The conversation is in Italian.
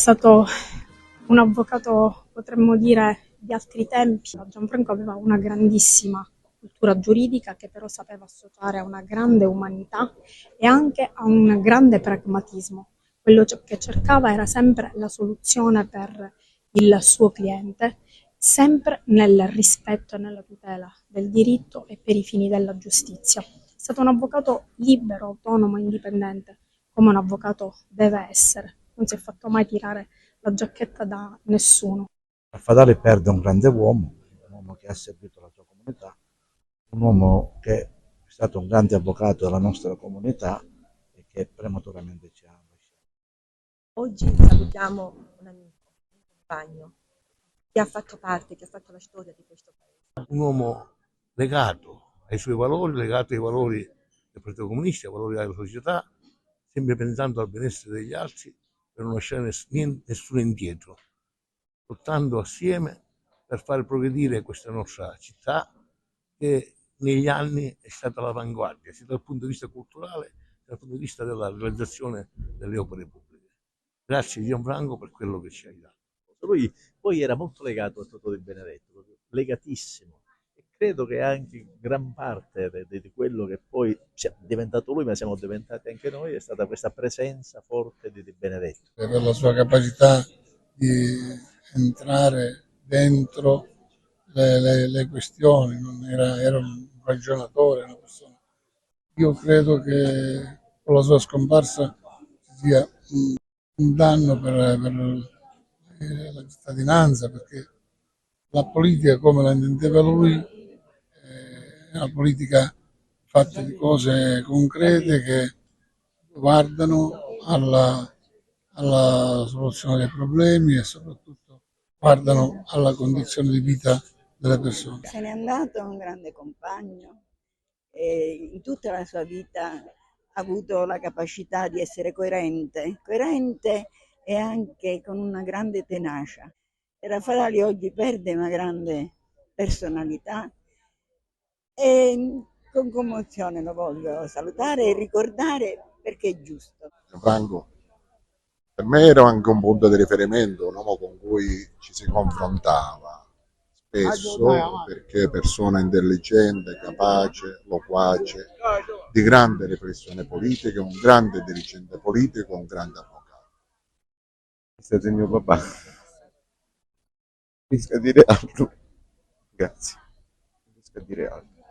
stato un avvocato, potremmo dire, di altri tempi. Gianfranco aveva una grandissima cultura giuridica che però sapeva associare a una grande umanità e anche a un grande pragmatismo. Quello che cercava era sempre la soluzione per il suo cliente, sempre nel rispetto e nella tutela del diritto e per i fini della giustizia. È stato un avvocato libero, autonomo, indipendente, come un avvocato deve essere. Non si è fatto mai tirare la giacchetta da nessuno. Fatale perde un grande uomo che ha servito la sua comunità, un uomo che è stato un grande avvocato della nostra comunità e che prematuramente ci ha lasciato. Oggi salutiamo un amico, un compagno, che ha fatto parte, che ha fatto la storia di questo paese. Un uomo legato ai suoi valori, legato ai valori del Partito Comunista, ai valori della società, sempre pensando al benessere degli altri per non lasciare nessuno indietro, lottando assieme per far progredire questa nostra città che negli anni è stata all'avanguardia, sia dal punto di vista culturale sia dal punto di vista della realizzazione delle opere pubbliche. Grazie Gianfranco per quello che ci hai dato. Lui poi era molto legato a Totò Di Benedetto, legatissimo, e credo che anche gran parte di quello che poi è diventato lui, ma siamo diventati anche noi, è stata questa presenza forte di Di Benedetto. Per la sua capacità di entrare dentro le questioni, era un ragionatore, una persona. Io credo che con la sua scomparsa ci sia un danno per la cittadinanza, perché la politica come la intendeva lui è una politica fatta di cose concrete che guardano alla soluzione dei problemi e soprattutto guardano alla condizione di vita delle persone. Se n'è andato un grande compagno e in tutta la sua vita ha avuto la capacità di essere coerente e anche con una grande tenacia. E Raffaele oggi perde una grande personalità e con commozione lo voglio salutare e ricordare perché è giusto. Franco per me era anche un punto di riferimento, un uomo con cui ci si confrontava spesso perché persona intelligente, capace, loquace, di grande riflessione politica, un grande dirigente politico, un grande avvocato. È stato il mio papà. Riesco a dire altro. Grazie. Riesco a dire altro.